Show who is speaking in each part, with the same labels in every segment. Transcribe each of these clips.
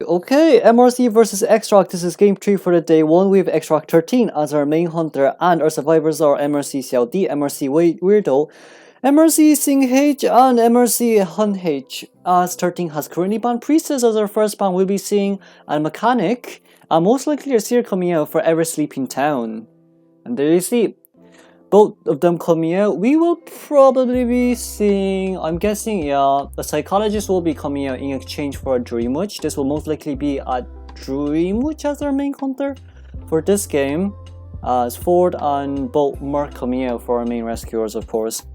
Speaker 1: Okay, MRC versus XROCK. This is game 3 for the day 1. We have XROCK 13 as our main hunter, and our survivors are MRC Xiao Di, MRC Weirdo, MRC Sing H, and MRC Hun H. As 13 has currently banned Priestess as our first ban, we'll be seeing a Mechanic, and most likely a Seer coming out for Ever Sleeping Town. And there you see, both of them coming out. We will probably be seeing, I'm guessing, yeah, a Psychologist will be coming out in exchange for a Dream Witch. This will most likely be a Dream Witch as our main hunter for this game, as Ford and both Merc coming out for our main rescuers, of course.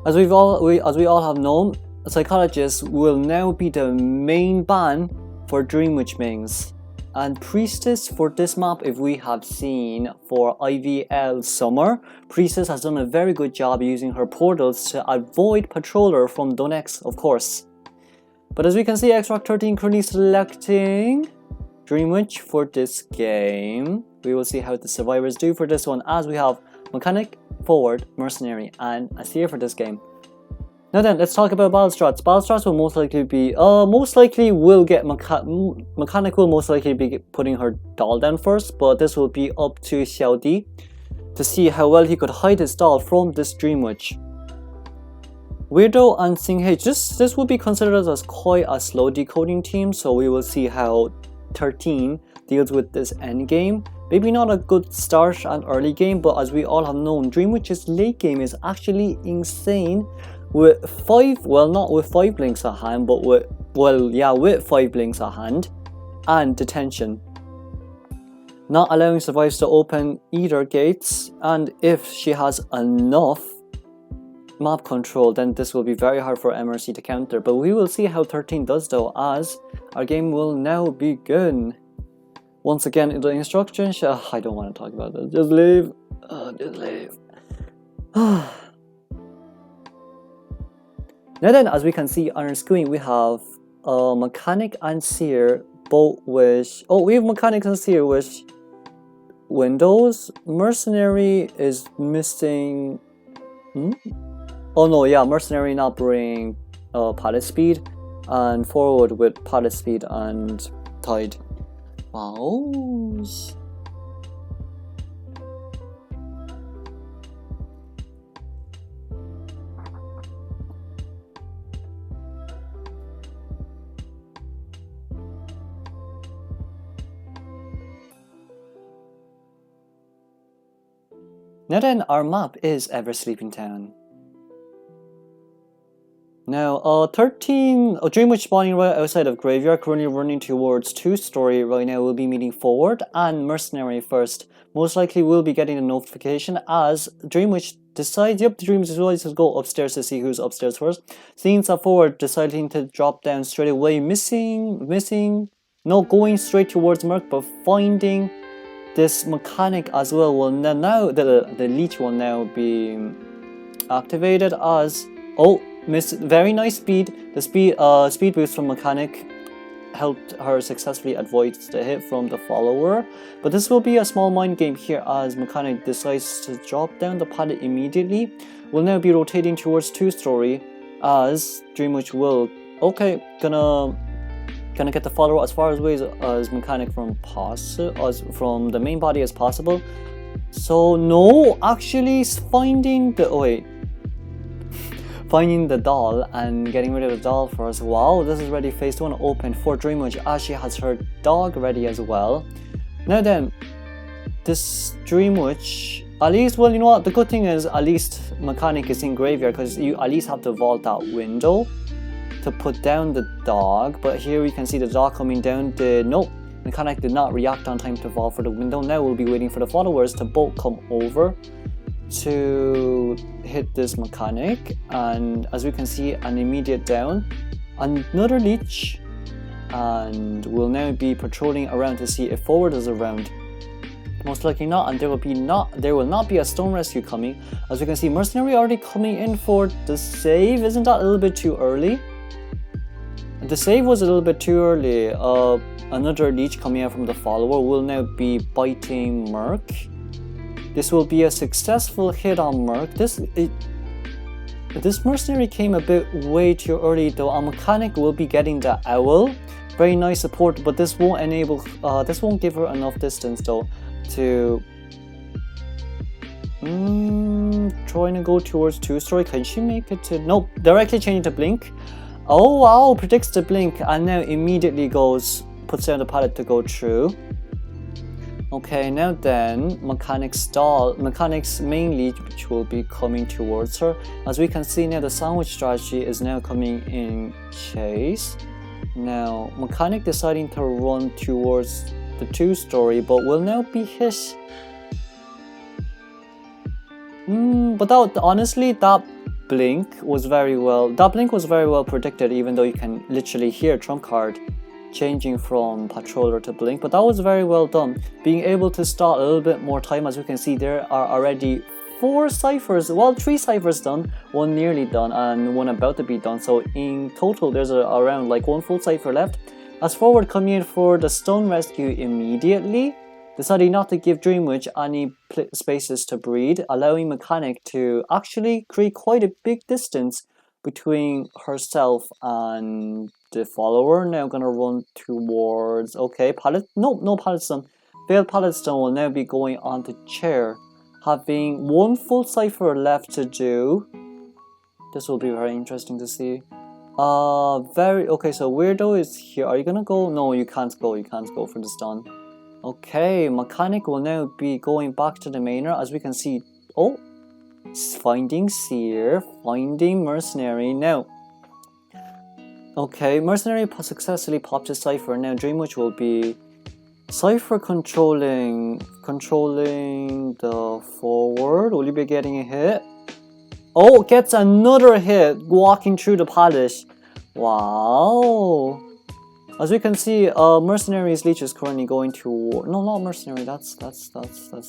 Speaker 1: As we all have known, a Psychologist will now be the main ban for Dream Witch mains. And Priestess for this map, if we have seen for IVL Summer, Priestess has done a very good job using her portals to avoid Patroller from Donex, of course. But as we can see, XROCK 13 currently selecting Dream Witch for this game. We will see how the survivors do for this one, as we have Mechanic, Forward, Mercenary, and a Seer for this game. Now then, let's talk about battle strats. Battle strats will most likely be, Mechanic will most likely be putting her doll down first, but this will be up to Xiao Di to see how well he could hide his doll from this Dream Witch. Weirdo and Sing H, this will be considered as quite a slow decoding team, so we will see how 13 deals with this end game. Maybe not a good start and early game, but as we all have known, Dream Witch's late game is actually insane. With 5, well, not with 5 blinks at hand, but with 5 blinks at hand and detention, not allowing survivors to open either gates. And if she has enough map control, then this will be very hard for MRC to counter. But we will see how 13 does though, as our game will now begin. Once again, the instructions, I don't want to talk about this, just leave, just leave. Now then, as we can see on our screen, we have Mechanic and Seer both with, we have Mechanic and Seer with windows. Mercenary is missing, oh no, yeah, Mercenary not bringing pallet speed, and Forward with pallet speed and Tide. Wow. Now then, our map is Ever Sleeping Town. Now, 13, Dream Witch spawning right outside of Graveyard, currently running towards 2-story right now. We'll be meeting Forward and Mercenary first. Most likely we'll be getting a notification as Dream Witch decides, the Dream Witch decides to go upstairs to see who's upstairs first. Seeing that Forward deciding to drop down straight away, going straight towards Merc, but finding this Mechanic as well. Will now the leech will now be activated as very nice speed. The speed boost from Mechanic helped her successfully avoid the hit from the follower. But this will be a small mind game here as Mechanic decides to drop down the pallet immediately. Will now be rotating towards 2-story as Dream Witch will gonna get the follower as far away as Mechanic from the main body as possible. So no, actually finding the doll and getting rid of the doll first. Wow, this is ready. Phase 1 open for Dream Witch as she has her dog ready as well. Now then, this Dream Witch, at least, well, you know what, the good thing is at least Mechanic is in Graveyard, because you at least have to vault that window to put down the dog. But here we can see the dog coming down. Mechanic did not react on time to vault for the window. Now we'll be waiting for the followers to both come over to hit this Mechanic, and as we can see, an immediate down. Another leech, and we'll now be patrolling around to see if Forward is around. Most likely not, and there will not be a stone rescue coming. As we can see, Mercenary already coming in for the save. Isn't that a little bit too early? The save was a little bit too early. Another leech coming out from the follower will now be biting Merc. This will be a successful hit on Merc. This Mercenary came a bit way too early though. A Mechanic will be getting the owl Very nice support, but this won't enable, this won't give her enough distance though to trying to go towards 2-story. Can she make it to, nope, directly changing to blink. Oh wow, predicts the blink and now immediately goes, puts down the pallet to go through. Okay, now then, Mechanic's main lead, which will be coming towards her. As we can see now, the sandwich strategy is now coming in chase. Now, Mechanic deciding to run towards the 2-story, but will now be hit. But that, honestly, that blink was very well predicted, even though you can literally hear trump card changing from patroller to blink, but that was very well done. Being able to start a little bit more time, as we can see there are already 4 ciphers, well 3 ciphers done, 1 nearly done and 1 about to be done, so in total there's around like 1 full cipher left. As forward coming in for the stone rescue immediately, deciding not to give Dream Witch any spaces to breed, allowing Mechanic to actually create quite a big distance between herself and the follower. Now gonna run towards, okay, pallet, no pallet stone. Failed pallet stone will now be going on to chair, having 1 full cipher left to do. This will be very interesting to see. Okay, so Weirdo is here. Are you gonna go? No, you can't go for the stun. Okay, Mechanic will now be going back to the mainer, as we can see. Oh, finding Seer, finding Mercenary. Now, okay, Mercenary successfully popped his cipher. Now Dream Witch will be cipher controlling the forward. Will you be getting a hit? Oh, gets another hit walking through the palace. Wow. As we can see, Mercenary's leech is currently going toward, no, not Mercenary, that's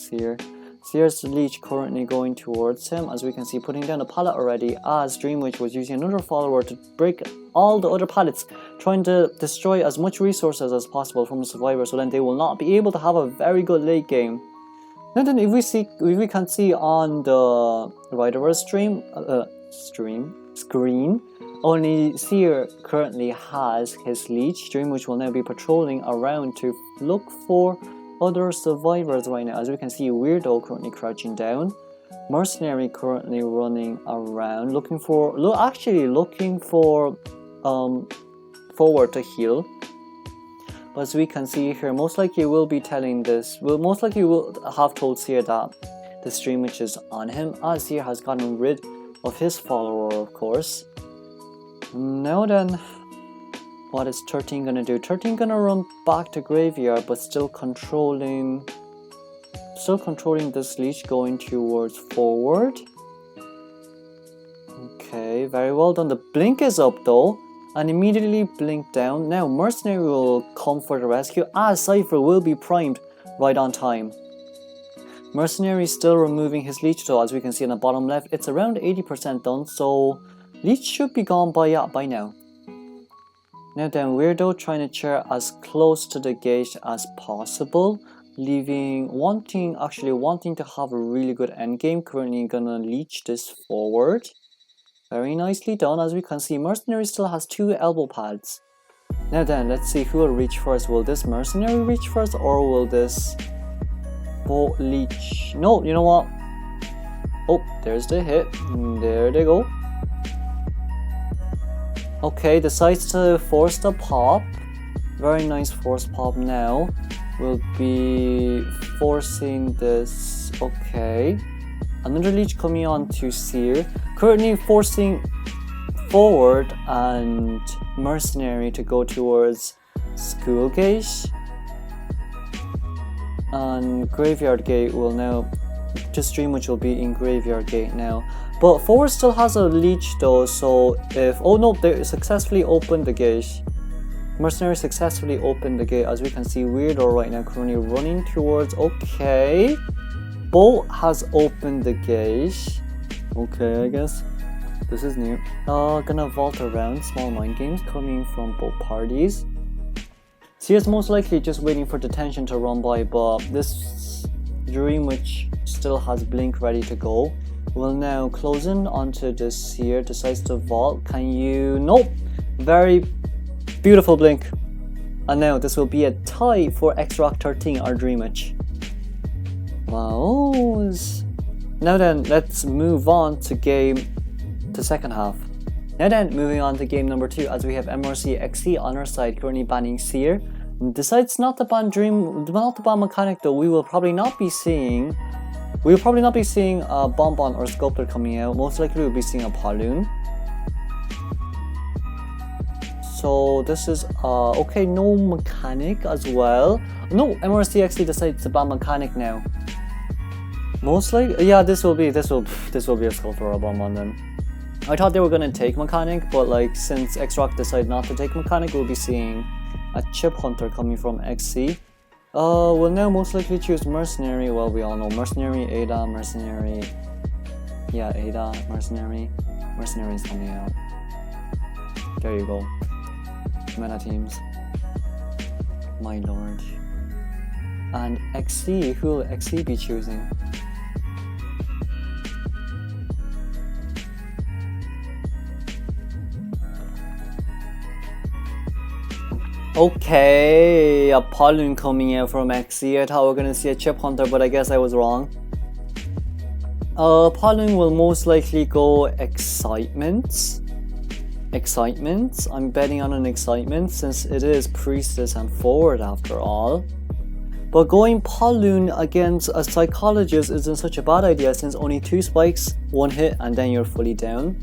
Speaker 1: here. Seer's leech currently going towards him, as we can see, putting down a pallet already, as Dream Witch was using another follower to break all the other pallets, trying to destroy as much resources as possible from the survivors, so then they will not be able to have a very good late game. And then if we can see on the right of our screen, only Seer currently has his leech. Dream Witch will now be patrolling around to look for other survivors right now. As we can see, Weirdo currently crouching down, Mercenary currently running around looking for forward to heal. But as we can see here, most likely will be telling this, most likely will have told Seer that the Dream Witch is on him, as Seer has gotten rid of his follower, of course. Now then, what is 13 gonna do? 13 gonna run back to graveyard, but still controlling this leech going towards forward. Okay, very well done. The blink is up though, and immediately blink down. Now Mercenary will come for the rescue, as Cypher will be primed right on time. Mercenary still removing his leech though, as we can see on the bottom left. It's around 80% done, so leech should be gone by now. Now then, Weirdo trying to chair as close to the gate as possible, wanting to have a really good endgame. Currently gonna leech this forward. Very nicely done. As we can see, Mercenary still has 2 elbow pads. Now then, let's see who will reach first. Will this Mercenary reach first, or will this bolt leech? No, you know what? Oh, there's the hit. There they go. Okay, decides to force the pop. Very nice force pop now. We'll be forcing this. Okay. Another leech coming on to Seer. Currently forcing forward and Mercenary to go towards School Gate. And Graveyard Gate will now, just Dream Witch will be in Graveyard Gate now. But forward still has a leech though, so if, oh no, they successfully opened the gate. Mercenary successfully opened the gate, as we can see. Weirdo right now currently running towards, okay. Bo has opened the gate. Okay, I guess this is new. Gonna vault around. Small mind games coming from both parties. Seer's most likely just waiting for detention to run by, but this Dream Witch still has blink ready to go. Will now close in onto this Seer, decides to vault. Can you? Nope. Very beautiful blink. And now this will be a tie for XROCK 13, our dream match. Wow. Now then, let's move on to the second half. Now then, moving on to game number 2, as we have MRC XC on our side, currently banning Seer. Decides not to ban Mechanic though. We will probably not be seeing a Bonbon or Sculptor coming out. Most likely we'll be seeing a Paloon. So this is okay, no Mechanic as well. No, MRC XC decides to ban Mechanic now. Most likely, yeah, this will be a Sculptor or a Bonbon then. I thought they were gonna take Mechanic, but like since XROCK decided not to take Mechanic, we'll be seeing a Chip Hunter coming from XC. We'll now most likely choose Mercenary. Well, we all know Mercenary, Ada, Mercenary. Yeah, Ada, Mercenary. Mercenary is coming out. There you go. Meta teams. My lord. And XC, who will XC be choosing? Okay, a Paloon coming out from XC. I thought we were gonna see a Chip Hunter, but I guess I was wrong. Paloon will most likely go Excitement. I'm betting on an Excitement since it is Priestess and Forward after all. But going Paloon against a Psychologist isn't such a bad idea since only 2 spikes, 1 hit, and then you're fully down.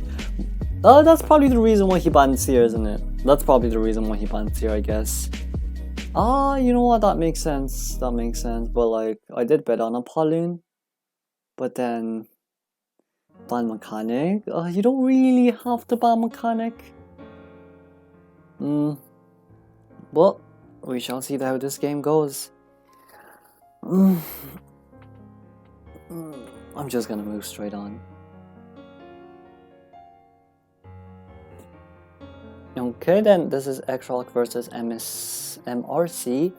Speaker 1: That's probably the reason why he banned Seer, isn't it? That's probably the reason why he banned Seer, I guess. You know what? That makes sense. But like, I did bet on a Paloon. But then, ban Mechanic. You don't really have to ban Mechanic. But we shall see how this game goes. I'm just gonna move straight on. Okay then, this is XROCK versus MRC,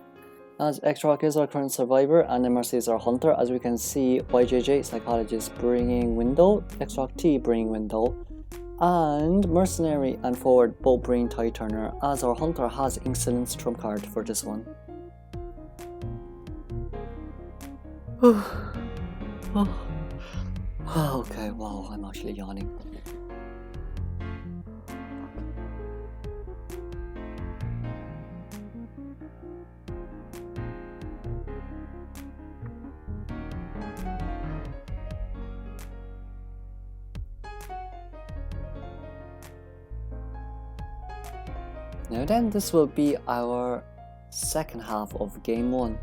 Speaker 1: as XROCK is our current survivor and MRC is our hunter. As we can see, YJJ, Psychologist, bringing Window, XROCK T bringing Window, and Mercenary and Forward both bring Tie Turner, as our hunter has Insolence trump card for this one. Okay, wow, I'm actually yawning. Now then, this will be our second half of game 1.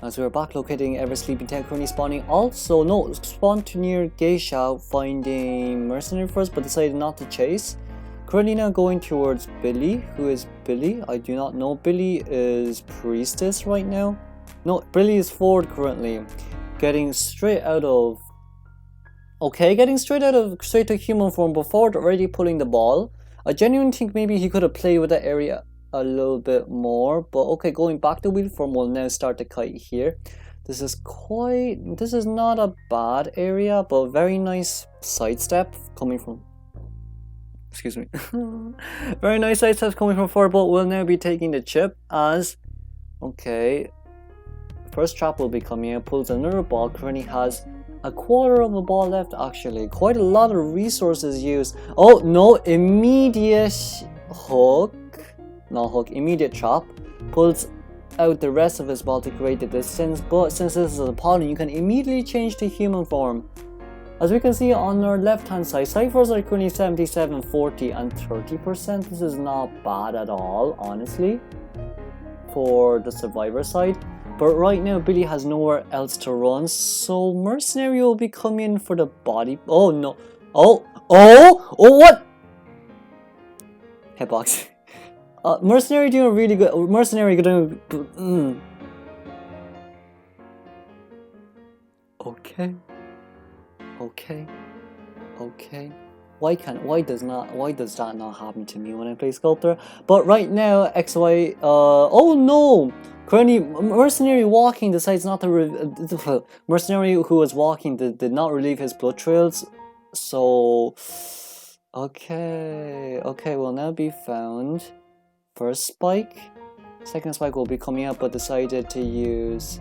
Speaker 1: As we're back locating Ever Sleeping Town, currently spawning spawned to near Geisha, finding Mercenary first but decided not to chase. Currently now going towards Billy. Who is Billy? I do not know. Billy is Priestess right now. No, Billy is Forward currently. Getting straight to human form, but Forward already pulling the ball. I genuinely think maybe he could have played with that area a little bit more, but okay, going back to wheel form, we'll now start the kite here. This is not a bad area, but very nice sidestep coming from, excuse me, very nice sidesteps coming from Forward, but we'll now be taking the chip as, okay, first trap will be coming out, pulls another ball, currently has a quarter of a ball left actually, quite a lot of resources used. Oh no, immediate hook, not hook, immediate trap, pulls out the rest of his ball to create the distance, but since this is a Paloon, you can immediately change to human form. As we can see on our left hand side, ciphers are currently 77, 40 and 30%. This is not bad at all, honestly, for the survivor side. But right now, Billy has nowhere else to run, so Mercenary will be coming for the body. Oh no! Oh what? Hitbox. Mercenary doing really good. Mercenary doing. Okay. Why does that not happen to me when I play Sculptor? But right now, XY. Oh no! Currently, Mercenary walking decides not to. Mercenary who was walking did not relieve his blood trails. So, okay, will now be found. First spike, Second spike will be coming up, but decided to use...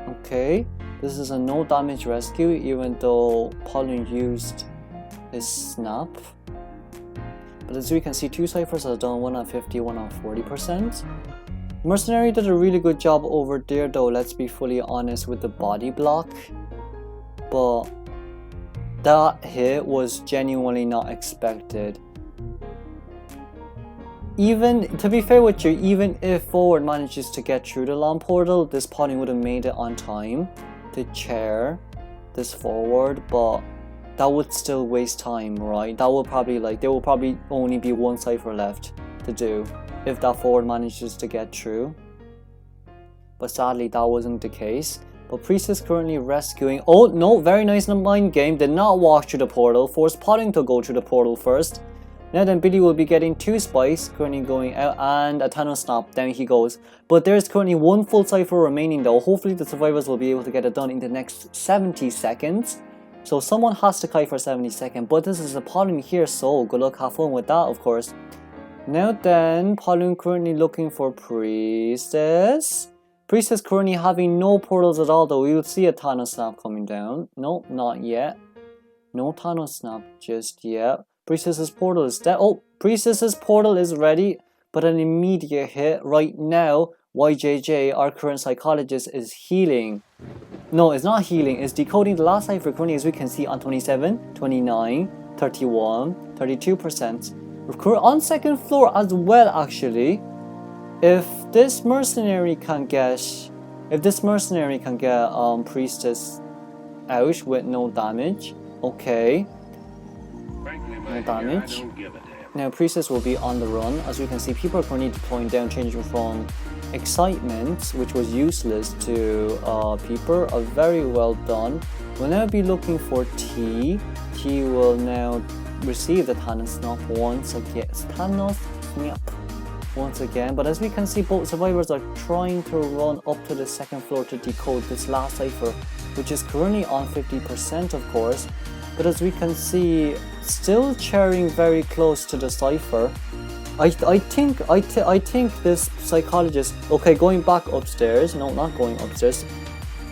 Speaker 1: okay, this is a no damage rescue, even though Pollen used his snap. But as we can see, two ciphers are done, one at 50, one at 40%. Mercenary did a really good job over there though, let's be fully honest, with the body block. But that hit was genuinely not expected. Even, to be fair with you, even if forward manages to get through the long portal, this Pollen would have made it on time to chair this forward, but that would still waste time, right? That will probably, like, there will probably only be one cipher left to do if that forward manages to get through. But sadly, that wasn't the case. But Priest is currently rescuing. Oh no, very nice mind game. Did not walk through the portal. Forced Potting to go through the portal first. Now then Billy will be getting two spikes, currently going out, and a Thanos Snap, down he goes. But there's currently one full cipher remaining though. Hopefully the survivors will be able to get it done in the next 70 seconds. So someone has to kite for 70 seconds, but this is a Pollen here, so good luck, have fun with that, of course. Now then, Pollen currently looking for Priestess. Priestess currently having no portals at all though. We'll see a Thanos Snap coming down. Nope, not yet. No Thanos Snap just yet. Priestess's portal is dead. Oh, Priestess's portal is ready, but an immediate hit right now. YJJ, our current psychologist, is healing. No, it's not healing, it's decoding the last cipher currently, as we can see, on 27, 29, 31, 32%. We're on second floor as well, actually. If this mercenary can get Priestess out with no damage, okay. No damage. Now Priestess will be on the run. As we can see, people are currently deploying down, changing from Excitement, which was useless, to Peeper. Very well done. We'll now be looking for T. T will now receive the Thanos Snap once again. Thanos Snap once again. But as we can see, both survivors are trying to run up to the second floor to decode this last cipher, which is currently on 50%, of course. But as we can see, still chairing very close to the cipher. I think this psychologist, okay, going back upstairs, no, not going upstairs.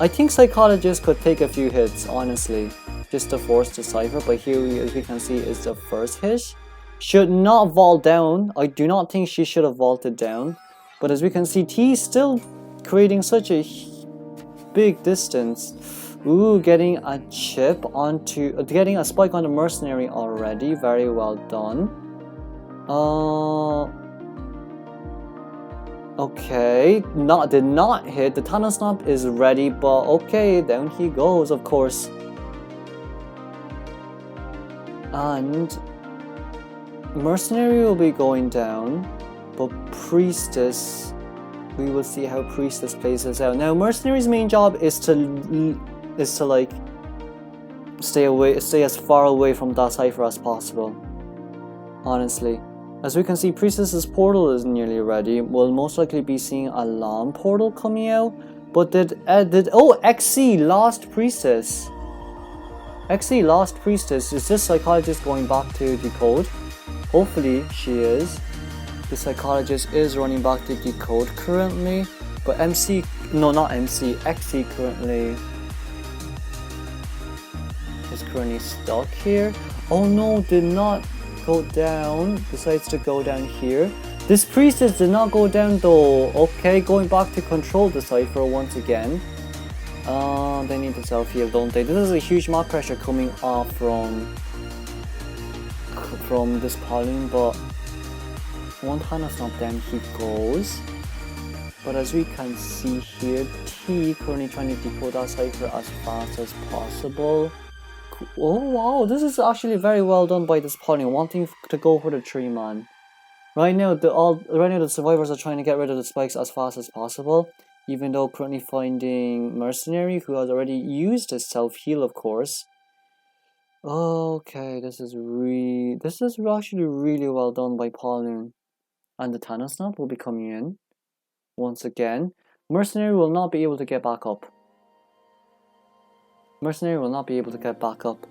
Speaker 1: I think psychologist could take a few hits, honestly, just to force the cipher. But here, as we can see, is the first hit. Should not vault down. I do not think she should have vaulted down. But as we can see, T is still creating such a big distance. Ooh, getting a chip onto, getting a spike on the mercenary already. Very well done. Okay, did not hit. The Thanos Snap is ready, but okay, down he goes, of course. And mercenary will be going down, but Priestess, we will see how Priestess plays this out. Now, mercenary's main job is to like stay as far away from that cipher as possible. Honestly. As we can see, Priestess's portal is nearly ready. We'll most likely be seeing a long portal coming out. But oh, XC lost Priestess. XC lost Priestess. Is this psychologist going back to decode? Hopefully she is. The psychologist is running back to decode currently. But XC currently is currently stuck here. Oh no, did not go down, decides to go down here. This Priestess did not go down though. Okay, going back to control the cipher once again. They need to self-heal, don't they? This is a huge mob pressure coming off from this Pollen, but one Thanos Snap down he goes. But as we can see here, T currently trying to decode that cipher as fast as possible. Oh wow, this is actually very well done by this Pollen, wanting to go for the 3-man. Right now the survivors are trying to get rid of the spikes as fast as possible, even though currently finding Mercenary, who has already used his self-heal, of course. Okay, this is actually really well done by Pollen. And the Thanos Snap will be coming in once again. Mercenary will not be able to get back up. Mercenary will not be able to get back up.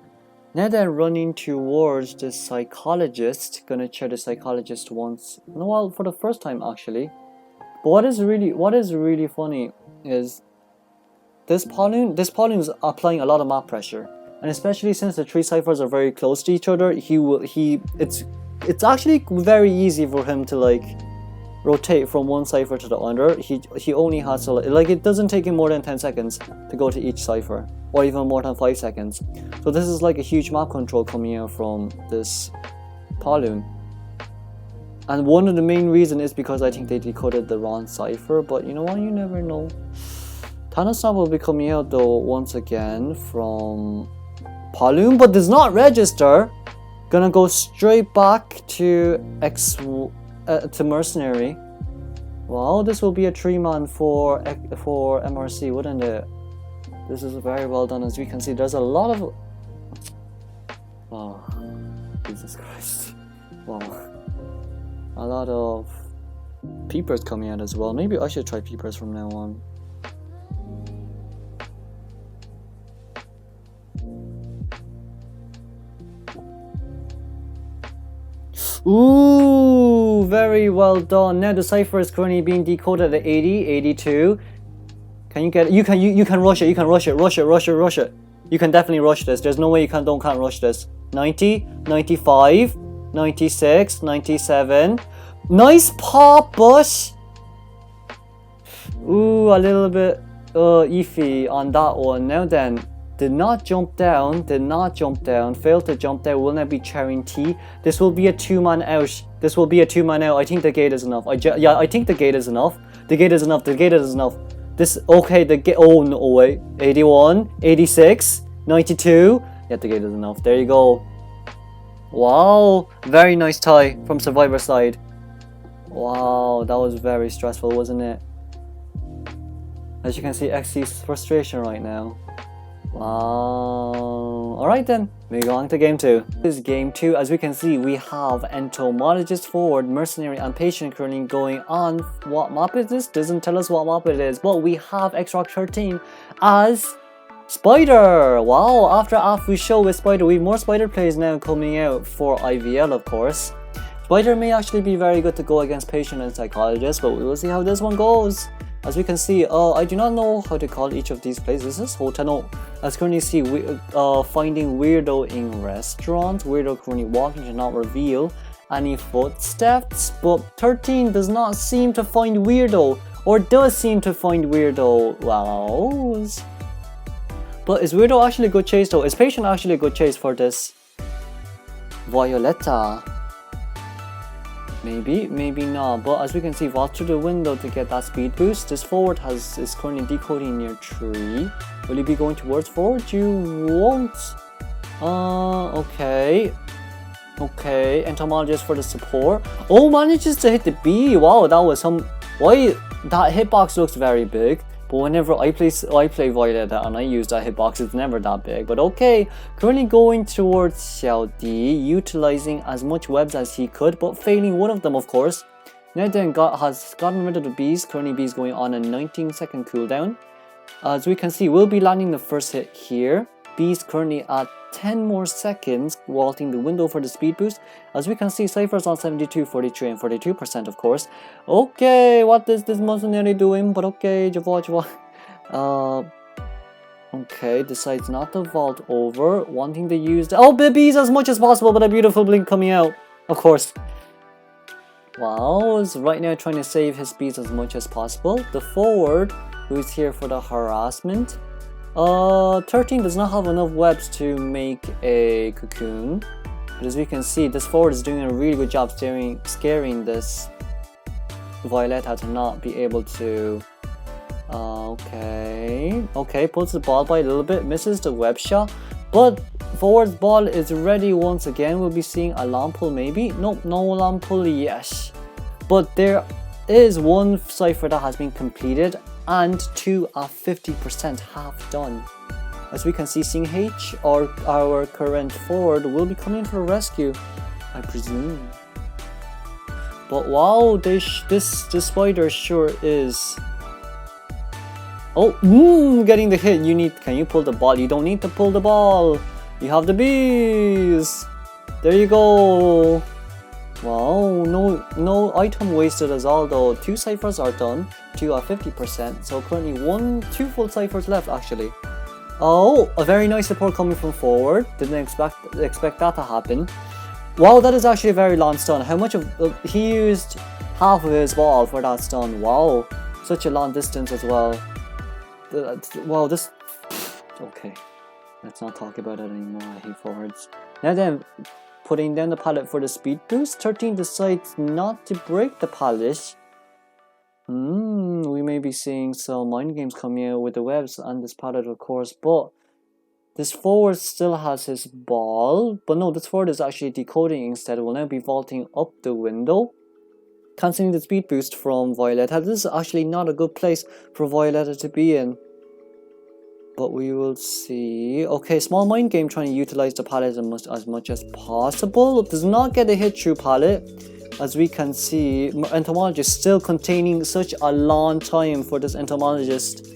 Speaker 1: Now they're running towards the psychologist. Gonna check the psychologist once. Well, for the first time actually. But what is really funny is this Pauline is applying a lot of map pressure. And especially since the three ciphers are very close to each other, it's actually very easy for him to like rotate from one cipher to the other. He only has to like it doesn't take him more than 10 seconds to go to each cipher, or even more than 5 seconds. So this is like a huge map control coming out from this Pauline. And one of the main reasons is because I think they decoded the wrong cipher, but you know what, you never know. Thanosnap will be coming out though once again from Pauline, but does not register. Gonna go straight back to to Mercenary. Wow, this will be a 3-man for MRC, wouldn't it? This is very well done. As we can see, there's a lot of... Wow, Jesus Christ. Wow, a lot of peepers coming out as well. Maybe I should try peepers from now on. Ooh, very well done. Now the cipher is currently being decoded at 80, 82. Can you get it? You can rush it. You can rush it. Rush it. You can definitely rush this. There's no way you can't rush this. 90, 95, 96, 97. Nice pop, but ooh, a little bit iffy on that one. Now then, did not jump down, failed to jump down, will not be chairing T. This will be a 2-man out. I think the gate is enough. Yeah, I think the gate is enough. The gate is enough. This, okay, the gate, oh no way. 81, 86, 92. Yeah, the gate is enough. There you go. Wow, very nice tie from Survivor side. Wow, that was very stressful, wasn't it? As you can see, XC's frustration right now. Wow. Alright then, moving on to game 2. This is game 2. As we can see, we have Entomologist, Forward, Mercenary, and Patient currently going on. What map is this? Doesn't tell us what map it is, but we have XROCK 13 as Spider. Wow, after Afu show with Spider, we have more Spider players now coming out for IVL, of course. Spider may actually be very good to go against Patient and Psychologist, but we will see how this one goes. As we can see, I do not know how to call each of these places. This is hotel. No, as currently see, finding weirdo in restaurant. Weirdo currently walking to not reveal any footsteps. But 13 does not seem to find weirdo, or does seem to find weirdo. Wow. But is weirdo actually a good chase though? Is Patient actually a good chase for this Violetta? Maybe, maybe not. But as we can see, vault through the window to get that speed boost. This Forward is currently decoding near 3. Will he be going towards Forward? You won't. Okay. Okay, Entomologist for the support. Oh, manages to hit the B. Wow, that was some... Why? That hitbox looks very big. But whenever I play Violetta and I use that hitbox, it's never that big. But okay, currently going towards Xiao Di, utilizing as much webs as he could, but failing one of them, of course. Now then, has gotten rid of the bees. Currently, bees going on a 19-second cooldown. As we can see, we'll be landing the first hit here. Bees currently at 10 more seconds, vaulting the window for the speed boost. As we can see, Cypher's on 72, 43, and 42%, of course. Okay, what is this mercenary doing? But okay, Java. Okay, decides not to vault over, wanting to use the... Oh, bees as much as possible, but a beautiful blink coming out, of course. Wow, is right now trying to save his bees as much as possible. The Forward, who is here for the harassment. 13 does not have enough webs to make a cocoon, but as we can see, this Forward is doing a really good job scaring this Violetta to not be able to. Okay, pulls the ball by a little bit, misses the web shot, but Forward's ball is ready once again. We'll be seeing a long pull maybe. Nope, no long pull, yes, but there is one cipher that has been completed and 2 are 50% half done. As we can see, Sing H, or our current Forward, will be coming for a rescue, I presume. But wow, this Spider sure is. Oh, getting the hit. Can you pull the ball? You don't need to pull the ball. You have the bees. There you go. Wow, no item wasted as all though. 2 ciphers are done, 2 are 50%, so currently 2 full ciphers left actually. Oh, a very nice support coming from forward. Didn't expect that to happen. Wow, that is actually a very long stun. How much of he used half of his ball for that stun. Wow, such a long distance as well. Wow, this okay. Let's not talk about it anymore. I hate forwards. Now then, putting down the pallet for the speed boost. 13 decides not to break the pallet. We may be seeing some mind games coming out with the webs and this pallet, of course, but this forward still has his ball. But no, this forward is actually decoding instead. It will now be vaulting up the window, cancelling the speed boost from Violetta. This is actually not a good place for Violetta to be in, but we will see. Okay, small mind game trying to utilize the pallet as much as possible. Does not get a hit through pallet. As we can see, entomologist still containing such a long time for this entomologist.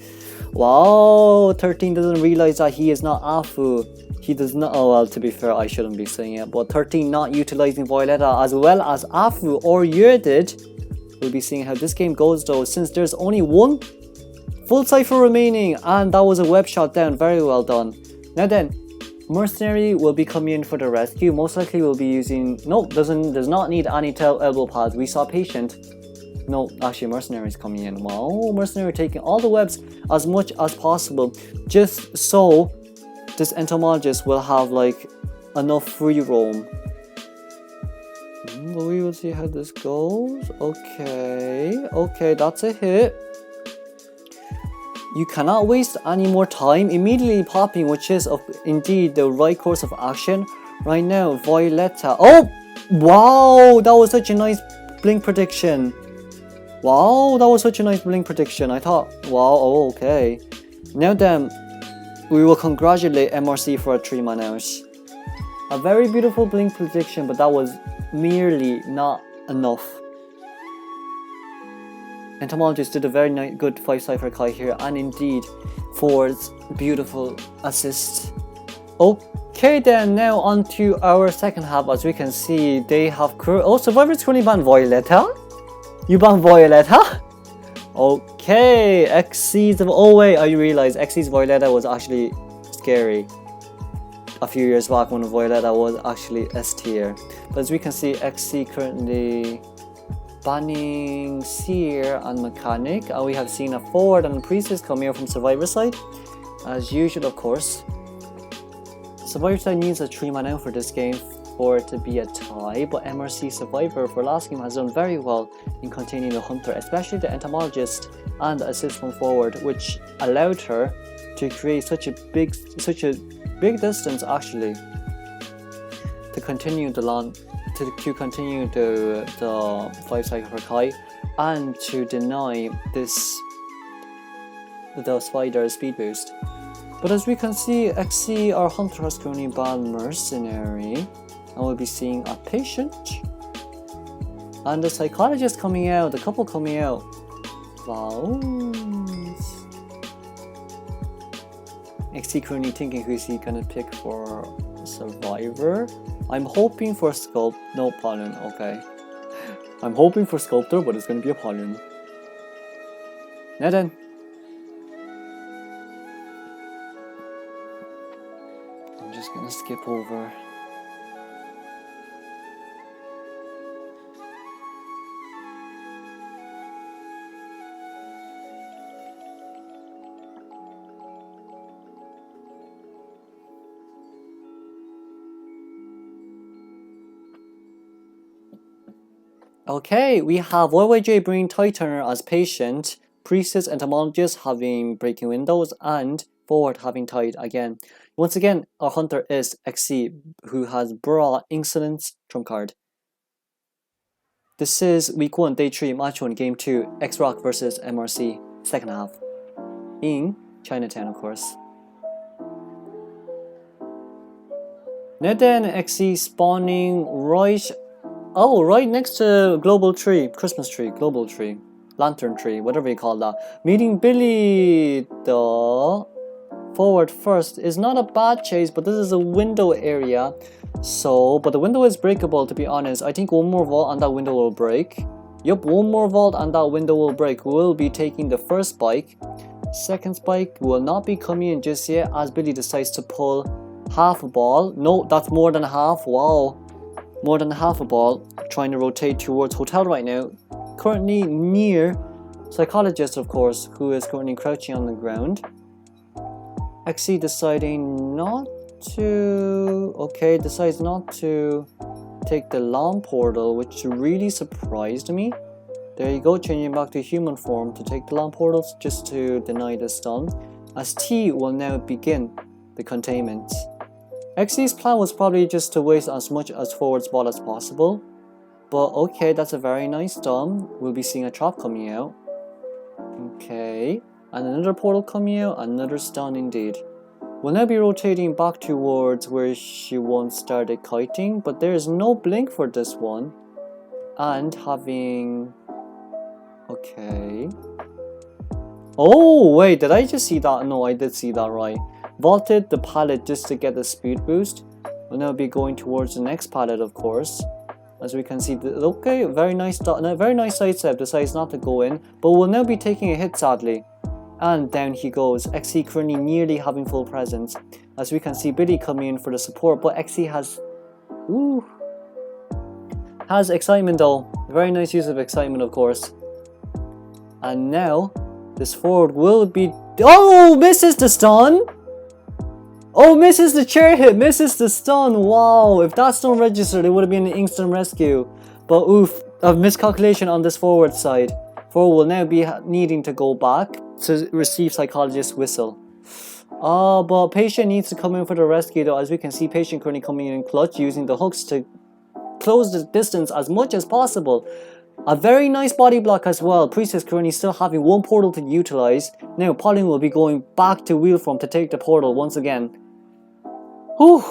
Speaker 1: Wow, 13 doesn't realize that he is not Afu. He does not. Oh well, to be fair, I shouldn't be saying it, but 13 not utilizing Violetta as well as Afu or Yerdid. We'll be seeing how this game goes though, since there's only 1 full cipher remaining, and that was a web shot down. Very well done. Now then, Mercenary will be coming in for the rescue. Most likely will be using, does not need any tail elbow pads. We saw Patient. No, actually Mercenary is coming in. Wow, Mercenary taking all the webs as much as possible, just so this entomologist will have like enough free roam. We will see how this goes. Okay, that's a hit. You cannot waste any more time. Immediately popping, which is indeed the right course of action. Right now, Violetta. Oh! Wow! That was such a nice blink prediction. Wow, that was such a nice blink prediction. I thought, wow, oh, okay. Now then, we will congratulate MRC for a 3-man out. A very beautiful blink prediction, but that was merely not enough. Entomologist did a very good 5 cipher Kai here, and indeed Ford's beautiful assist. Okay then, now on to our second half. As we can see, they have Survivors currently banned Violetta. You banned Violetta? Okay, XC's of wait, I realized XC's Violetta was actually scary a few years back when Violetta was actually S tier. But as we can see, XC currently banning Seer and Mechanic, and we have seen a forward and priestess coming out from Survivor side, as usual of course. Survivor side needs a 3-man out for this game for it to be a tie, but MRC Survivor for last game has done very well in containing the Hunter, especially the Entomologist and the assist from forward, which allowed her to create such a big distance actually to continue the 5 cycle for Kai and to deny the spider speed boost. But as we can see, XC our Hunter has currently banned Mercenary, and we'll be seeing a Patient and the Psychologist coming out, the couple coming out. Wow. XC currently thinking who is he gonna pick for Survivor. I'm hoping for no Pollen, okay. I'm hoping for Sculptor, but it's gonna be a Pollen. Now then. I'm just gonna skip over. Okay, we have YYJ bringing Titanner as Patient, Priestess Entomologist having Breaking Windows, and Forward having Tide again. Once again, our Hunter is XC, who has brought Insolence trump card. This is Week 1, Day 3, Match 1, Game 2, XROCK versus MRC, second half. In Chinatown, of course. Now then, XC spawning right next to Global Tree, Christmas Tree, Global Tree, Lantern Tree, whatever you call that. Meeting Billy, the forward first is not a bad chase, but this is a window area. So, but the window is breakable, to be honest. I think one more vault and that window will break. Yup, one more vault and that window will break. We'll be taking the first spike. Second spike will not be coming in just yet as Billy decides to pull half a ball. No, that's more than half. Wow. More than half a ball. Trying to rotate towards hotel right now. Currently near psychologist, of course, who is currently crouching on the ground. XC deciding not to... Okay, decides not to take the long portal, which really surprised me. There you go, changing back to human form to take the long portals just to deny the stun. As T will now begin the containment. XC's plan was probably just to waste as much as forward's ball as possible. But okay, that's a very nice stun. We'll be seeing a trap coming out. Okay, and another portal coming out, another stun indeed. We'll now be rotating back towards where she once started kiting, but there is no blink for this one. And having... Okay. Oh, wait, did I just see that? No, I did see that right. Vaulted the pallet just to get the speed boost. We'll now be going towards the next pallet, of course. As we can see, okay, very nice side step, decides not to go in, but will now be taking a hit sadly. And down he goes, XC currently nearly having full presence. As we can see Billy coming in for the support, but XC has... Ooh. Has excitement though. Very nice use of excitement, of course. And now, this forward will be... Oh, misses the stun! Oh, misses the chair hit, misses the stun. Wow, if that stun registered, it would have been an instant rescue. But oof, a miscalculation on this forward side. Forward will now be needing to go back to receive psychologist's whistle. But Patient needs to come in for the rescue though. As we can see, Patient currently coming in clutch, using the hooks to close the distance as much as possible. A very nice body block as well. Priestess currently still having one portal to utilize. Now Pauline will be going back to wheel form to take the portal once again. Whew,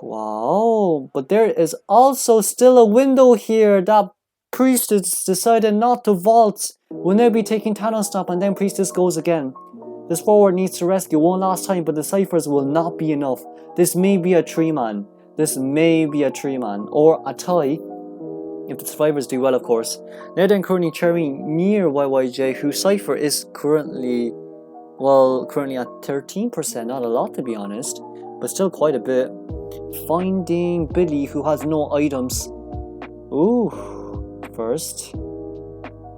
Speaker 1: wow, but there is also still a window here that Priestess decided not to vault. Will now be taking Thanos stop and then Priestess goes again. This forward needs to rescue one last time, but the ciphers will not be enough. This may be a 3-man. This may be a 3-man or a tie if the survivors do well, of course. Now then, currently cheering near YYJ, whose cipher is currently at 13%, not a lot to be honest, but still quite a bit. Finding Billy, who has no items. Ooh, first.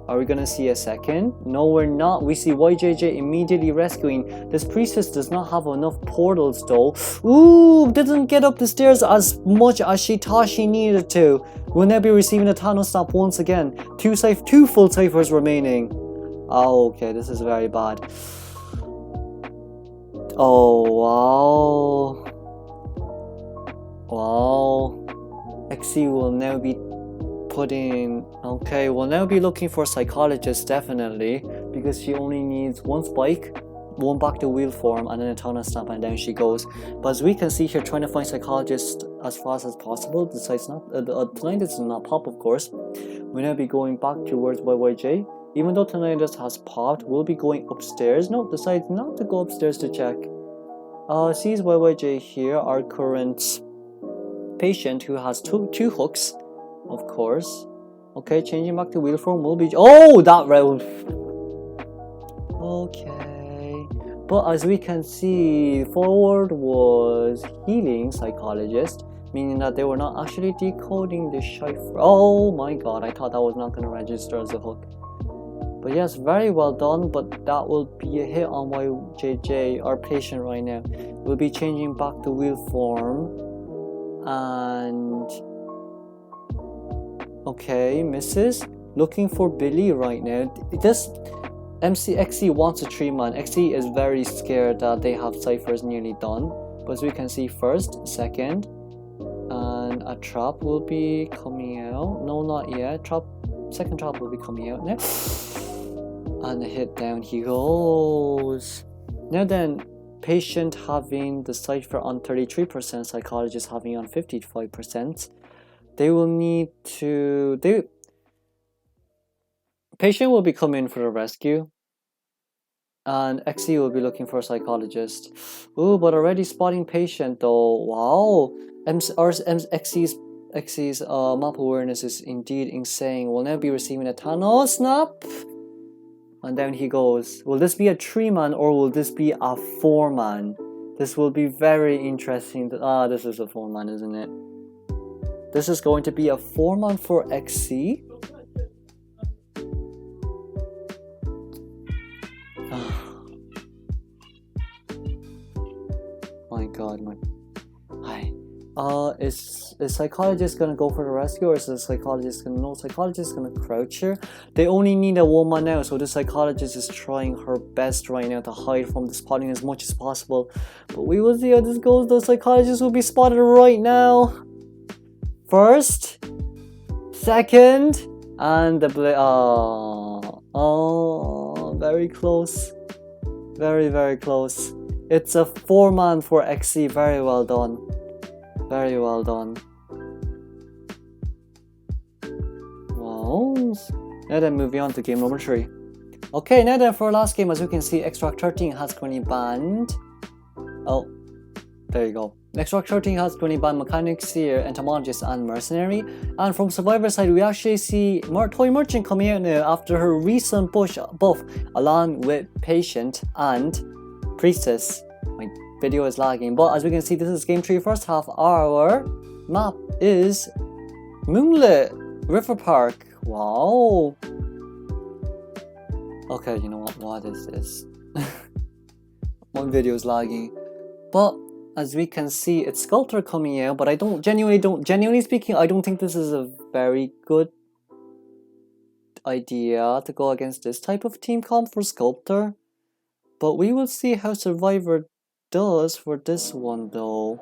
Speaker 1: Are we gonna see a second? No, we're not. We see YJJ immediately rescuing. This priestess does not have enough portals though. Ooh, didn't get up the stairs as much as she thought she needed to. We'll now be receiving a Thanos stop once again. Two full ciphers remaining. Oh, okay, this is very bad. Oh, wow. Wow. XC will now be okay, we'll now be looking for psychologist definitely, because she only needs one spike, one back to wheel form, and then a Thanos stamp, and down she goes. But as we can see here, trying to find psychologist as fast as possible. Decides not tonight does not pop, of course. We'll now be going back towards YYJ. Even though Tinnitus has popped, we'll be going upstairs. No, decides not to go upstairs to check. Sees YYJ here, our current patient who has two hooks. Of course. Okay, changing back to wheel form will be... Oh, that round. Okay. But as we can see, forward was healing psychologist, meaning that they were not actually decoding the cipher. Oh my god, I thought that was not going to register as a hook. But yes, very well done, but that will be a hit on YJJ, our patient right now. We'll be changing back to wheel form. And... okay, misses. Looking for Billy right now. This XC wants a 3-man. XC is very scared that they have ciphers nearly done. But as we can see, first, second, and a trap will be coming out. No, not yet. Second trap will be coming out now. And a hit, down he goes. Now then, patient having the cipher on 33%, psychologist having on 55%. They will need to... Patient will be coming for the rescue. And XE will be looking for a psychologist. Ooh, but already spotting patient though. Wow. XE's map awareness is indeed insane. Will now be receiving a ton. Oh, snap! And down he goes. Will this be a 3-man or will this be a 4-man? This will be very interesting. This is a 4-man, isn't it? This is going to be a 4-man for XE. My god, hi. Is psychologist gonna go for the rescue, or is the psychologist gonna? No, psychologist gonna crouch here. They only need a woman now, so the psychologist is trying her best right now to hide from the spotting as much as possible. But we will see how this goes. The psychologist will be spotted right now. First, second, and the very close, very close. It's a 4-man for XE. Very well done. Very well done. Wow. Now then, moving on to game number 3. Okay, now then for our last game, as you can see, XROCK 13 has currently banned. Oh, there you go. XROCK 13 has currently banned Mechanic, Seer, Entomologist, and Mercenary. And from Survivor side, we actually see Toy Merchant coming out now after her recent buff, along with Patient and Priestess. My video is lagging, but as we can see, this is game 3 first half. Our map is Moonlit River Park. Wow. Okay, you know what is this? One video is lagging, but as we can see, it's Sculptor coming out. But genuinely speaking, I don't think this is a very good idea to go against this type of team comp for Sculptor. But we will see how Survivor does for this one though.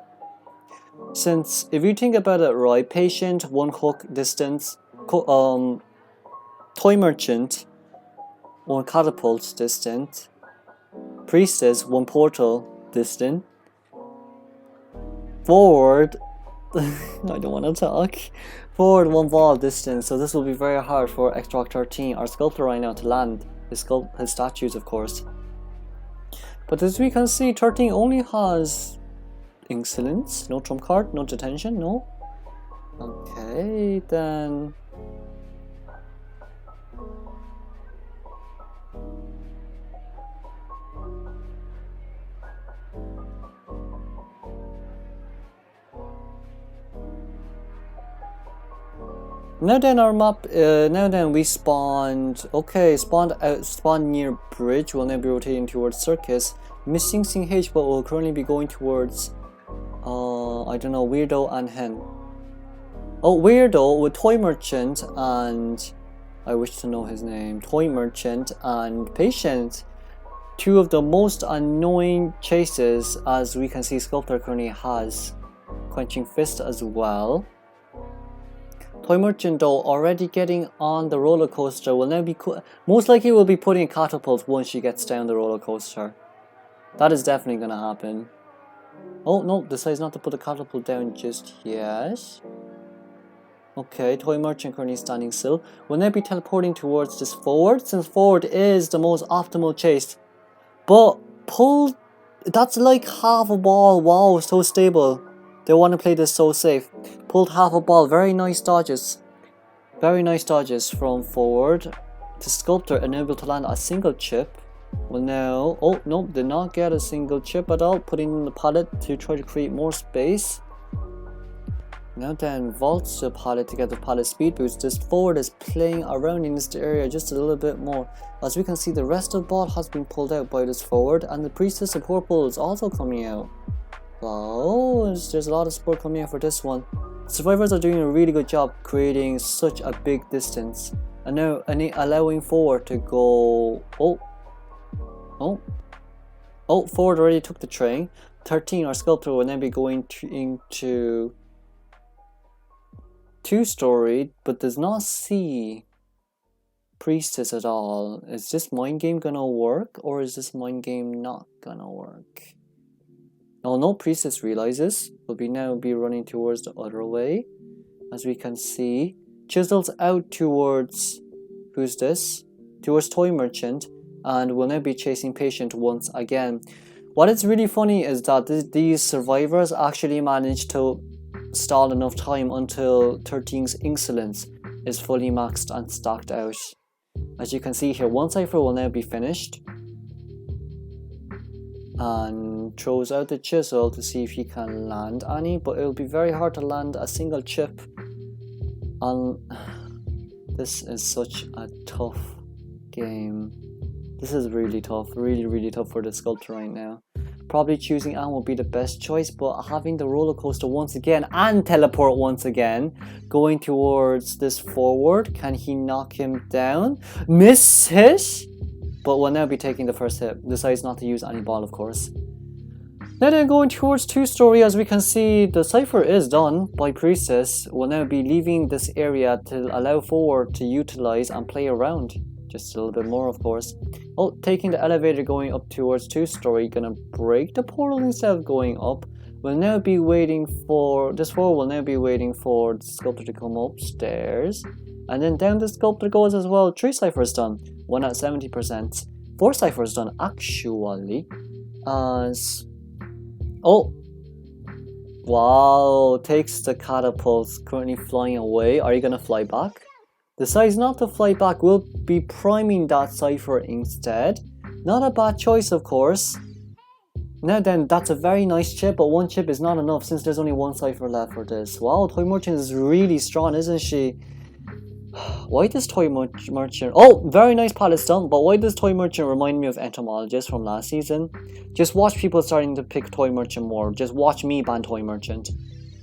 Speaker 1: Since if you think about it right, Patient, 1 hook distance, Toy Merchant, 1 catapult distant, Priestess, 1 portal distant, Forward, I don't want to talk, Forward, 1 ball distance. So this will be very hard for XROCK 13, our Sculptor right now, to land his statues, of course. But as we can see, 13 only has Insolence, no trump card, no detention, no. Okay, then. Now then our map, now then we spawned, okay, spawned near bridge. We'll now be rotating towards circus. Missing CH, but we'll currently be going towards, I don't know, Weirdo and Hen. Oh, Weirdo with Toy Merchant and, I wish to know his name, Toy Merchant and Patient. 2 of the most annoying chases, as we can see Sculptor currently has Quenching Fist as well. Toy Merchant though already getting on the roller coaster will now be most likely will be putting catapults once she gets down the roller coaster. That is definitely gonna happen. Oh no, decides not to put the catapult down just yet. Okay, Toy Merchant currently standing still. Will now be teleporting towards this Forward, since Forward is the most optimal chase. But pull, that's like half a ball. Wow, so stable. They want to play this so safe. Pulled half a ball. Very nice dodges. Very nice dodges from Forward. The Sculptor unable to land a single chip. Well now, oh no, did not get a single chip at all. Putting in the pallet to try to create more space. Now then, vaults the pallet to get the pallet speed boost. This Forward is playing around in this area just a little bit more. As we can see, the rest of the ball has been pulled out by this Forward, and the Priestess support ball is also coming out. Wow, there's a lot of support coming out for this one. Survivors are doing a really good job creating such a big distance. And now allowing Forward to go. Oh, Forward already took the train. 13, our Sculptor will now be going into 2-story, but does not see Priestess at all. Is this mind game gonna work, or is this mind game not gonna work? No, Priestess realizes. Will now be running towards the other way. As we can see, Chisels out towards, who's this? Towards Toy Merchant. and will now be chasing Patient once again. What is really funny is that these survivors actually managed to stall enough time until 13's Insolence is fully maxed and stacked out. As you can see here, one cipher will now be finished, and throws out the chisel to see if he can land any, but it will be very hard to land a single chip. This is such a tough game. This is really tough, really tough for the sculptor right now. Probably choosing Anne will be the best choice, but having the roller coaster once again and teleport once again, going towards this forward, can he knock him down? Miss hit, but will now be taking the first hit. Decides not to use any ball, of course. Now then, going towards 2-story, as we can see, the cipher is done by Priestess. Will now be leaving this area to allow forward to utilize and play around. Just a little bit more, of course. Oh, taking the elevator going up towards 2-story, gonna break the portal instead of going up. Will now be waiting for, this forward will now be waiting for the sculptor to come upstairs. And then down the sculptor goes as well. 3 ciphers done, 1 at 70%. 4 ciphers done actually. As, oh, wow, takes the catapults, currently flying away. Are you gonna fly back? Decides not to fly back, will be priming that cipher instead. Not a bad choice, of course. Now then, that's a very nice chip, but 1 chip is not enough since there's only 1 cipher left for this. Wow, Toy Merchant is really strong, isn't she? Why does Toy Merchant... Oh, very nice palette stun, but why does Toy Merchant remind me of Entomologist from last season? Just watch people starting to pick Toy Merchant more. Just watch me ban Toy Merchant.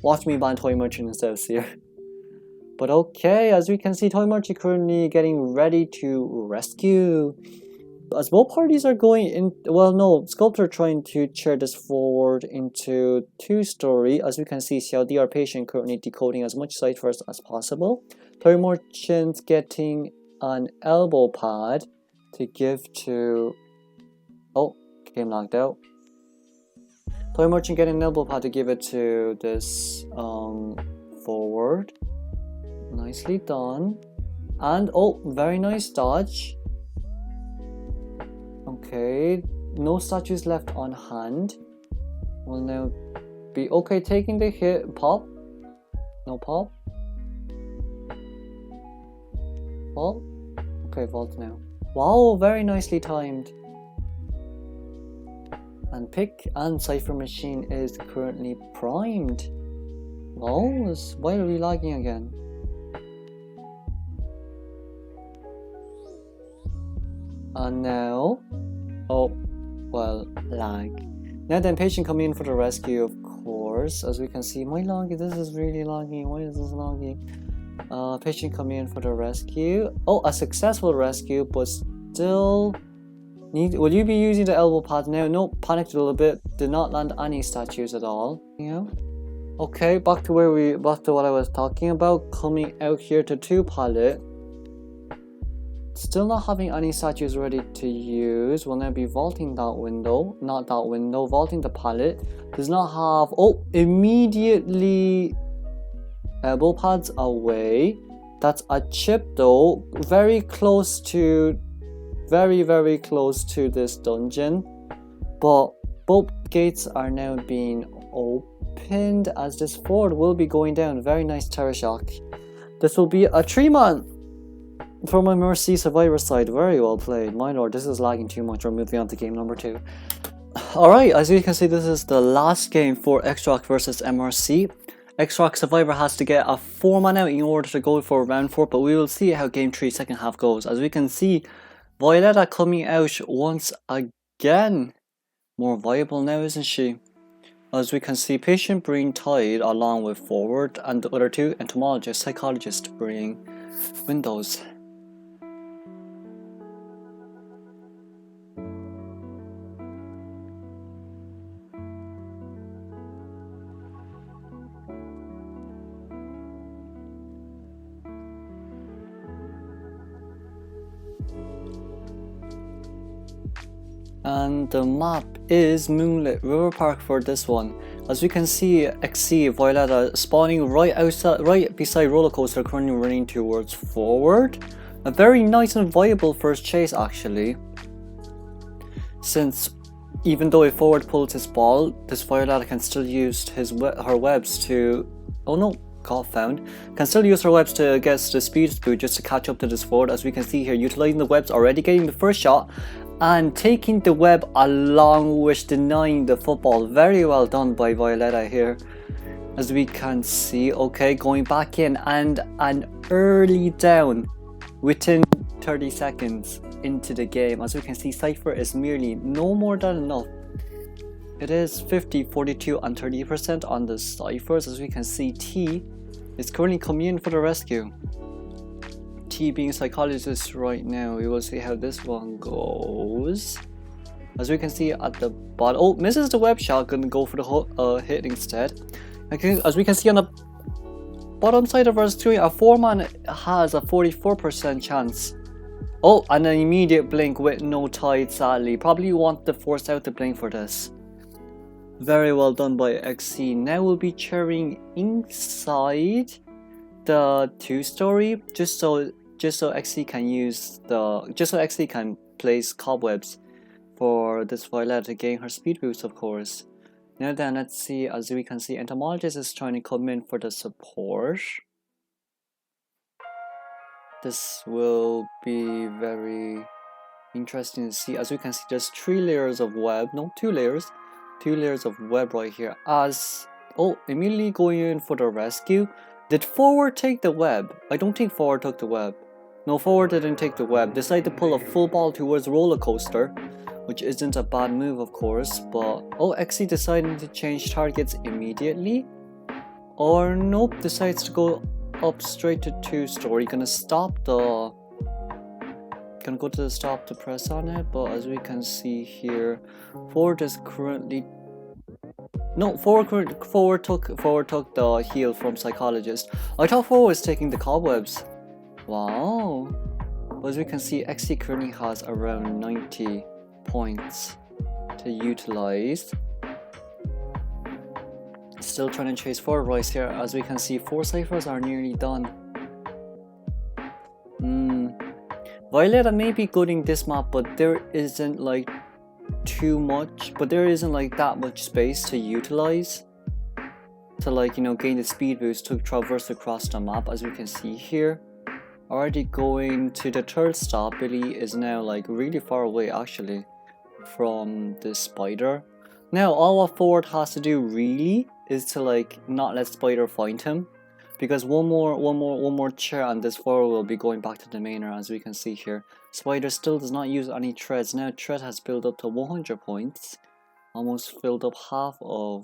Speaker 1: Watch me ban Toy Merchant instead of Seer. But okay, as we can see, Toy Merchant currently getting ready to rescue. As both parties are going in, well no, Sculptor trying to chair this forward into 2-story. As we can see, Xiaodi, our patient, currently decoding as much ciphers as possible. Toy Merchant getting an elbow pad to give to... Oh, game locked out. Toy Merchant getting an elbow pad to give it to this forward. Nicely done. And oh, very nice dodge. Okay, no statues left on hand. Will now be okay, taking the hit. Pop. No pop. Vault. Okay, vault now. Wow, very nicely timed. And pick and cipher machine is currently primed. Wow, why are we lagging again? And now, oh, well, lag. Now then, patient coming in for the rescue, of course. As we can see, my laggy, this is really laggy. Why is this laggy? Patient coming in for the rescue. Oh, a successful rescue, but still need. Will you be using the elbow pad now? Nope, panicked a little bit. Did not land any statues at all. Yeah. Okay, back to what I was talking about. Coming out here to 2 pallet. Still not having any statues ready to use. Will now be vaulting that window. Not that window, vaulting the pallet. Does not have... Oh, immediately elbow pads away. That's a chip though. Very close to... Very close to this dungeon. But both gates are now being opened as this forward will be going down. Very nice Terror Shock. This will be a 3-man. From my MRC Survivor side, very well played. My lord, this is lagging too much. We're moving on to game number 2. Alright, as you can see, this is the last game for XROCK versus MRC. XROCK Survivor has to get a 4-man out in order to go for round 4, but we will see how game 3 second half goes. As we can see, Violetta coming out once again. More viable now, isn't she? As we can see, Patient being tied along with Forward, and the other 2, Entomologist, Psychologist, bringing Windows. And the map is Moonlit River Park for this one. As we can see, XC Violetta spawning right beside Roller Coaster, currently running towards Forward. A very nice and viable first chase actually. since even though a forward pulls his ball, this Violetta can still use her webs to, oh no, got found, can still use her webs to get the speed boost just to catch up to this forward, as we can see here, utilizing the webs, already getting the first shot and taking the web along with denying the football. Very well done by Violetta here, as we can see. Okay, going back in, and an early down within 30 seconds into the game. As we can see, Cypher is merely no more than enough. It is 50, 42 and 30% on the Cyphers. As we can see, T is currently coming in for the rescue. T being psychologist right now. We will see how this one goes. As we can see at the bottom, oh, misses the web shot, gonna go for the hit instead. As we can see on the bottom side of our screen, a 4-man has a 44% chance. Oh, and an immediate blink with no tide, sadly. Probably want to force out the blink for this. Very well done by XC. Now we'll be cheering inside the 2-story, just so XC can XC can place cobwebs for this Violetta to gain her speed boost, of course. Now then, let's see. As we can see, Entomologist is trying to come in for the support. This will be very interesting to see. As we can see, there's 3 layers of web, no, 2 layers of web right here. As, oh, immediately going in for the rescue. Did forward take the web? I don't think forward took the web. No, forward didn't take the web. Decided to pull a full ball towards roller coaster, which isn't a bad move, of course. But oh, XC deciding to change targets immediately, or nope, decides to go up straight to 2-story. Gonna go to the stop to press on it. But as we can see here, forward is currently. No, forward took the heal from psychologist. I thought forward was taking the cobwebs. Wow. As we can see, XC currently has around 90 points to utilize. Still trying to chase forward right here. As we can see, 4 Cyphers are nearly done. Violetta may be good in this map, but there isn't like that much space to utilize to, like, you know, gain the speed boost to traverse across the map. As we can see here, already going to the 3rd stop. Billy is now like really far away actually from this spider. Now all what forward has to do really is to like not let spider find him, because one more chair and this forward will be going back to the mainer. As we can see here, spider still does not use any treads. Now tread has built up to 100 points, almost filled up half of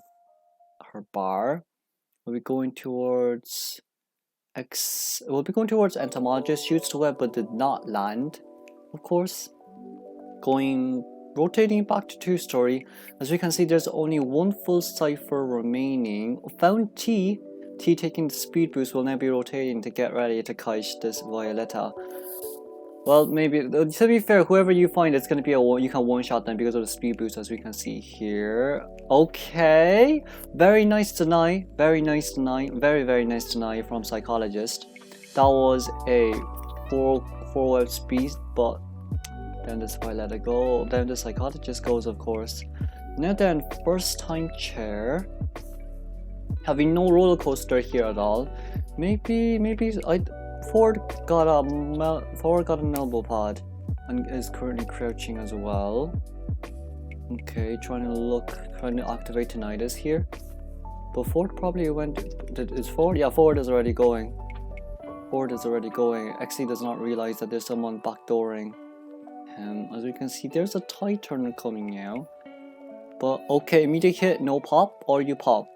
Speaker 1: her bar. We'll be going towards Entomologist, shoots the web but did not land, of course. Rotating back to 2-story. As we can see, there's only 1 full Cypher remaining. Found T taking the speed boost, will now be rotating to get ready to catch this Violetta. Well, maybe, to be fair, whoever you find, it's going to be you can one-shot them because of the speed boost, as we can see here. Okay, very nice deny, very nice deny from psychologist. That was a 4-web speed, but then this Violetta go, then the psychologist goes, of course. Now then, first time chair, having no roller coaster here at all. Maybe Ford got an elbow pad and is currently crouching as well. Okay, trying to activate tinnitus here. But Ford probably went. Is Ford? Yeah, Ford is already going. XC does not realize that there's someone backdooring him. As we can see, there's a tide turner coming now. But okay, immediate hit, no pop, or you pop.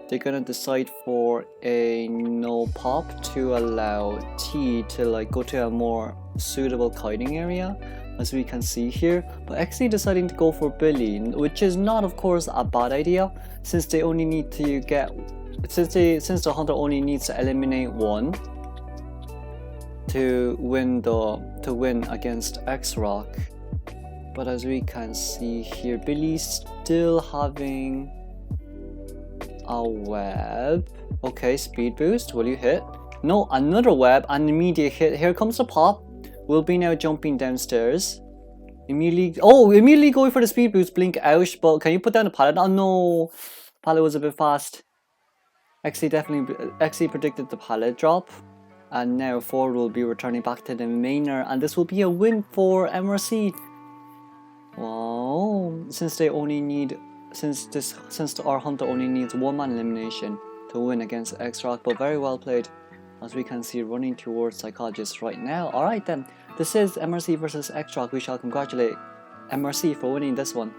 Speaker 1: They're gonna decide for a no pop to allow T to like go to a more suitable kiting area, as we can see here. But XC deciding to go for Billy, which is not, of course, a bad idea, since they only need to get since the hunter only needs to eliminate 1 to win against XROCK. But as we can see here, Billy's still having a web. Okay, speed boost, will you hit? No, another web, an immediate hit. Here comes the pop. Will be now jumping downstairs immediately going for the speed boost, blink out, but can you put down the pallet? Oh no, pallet was a bit fast. XE predicted the pallet drop, and now Ford will be returning back to the mainer, and this will be a win for MRC. Wow, since our hunter only needs one man elimination to win against XROCK, but very well played, as we can see running towards Psychologist right now. Alright then, this is MRC versus XROCK. We shall congratulate MRC for winning this one.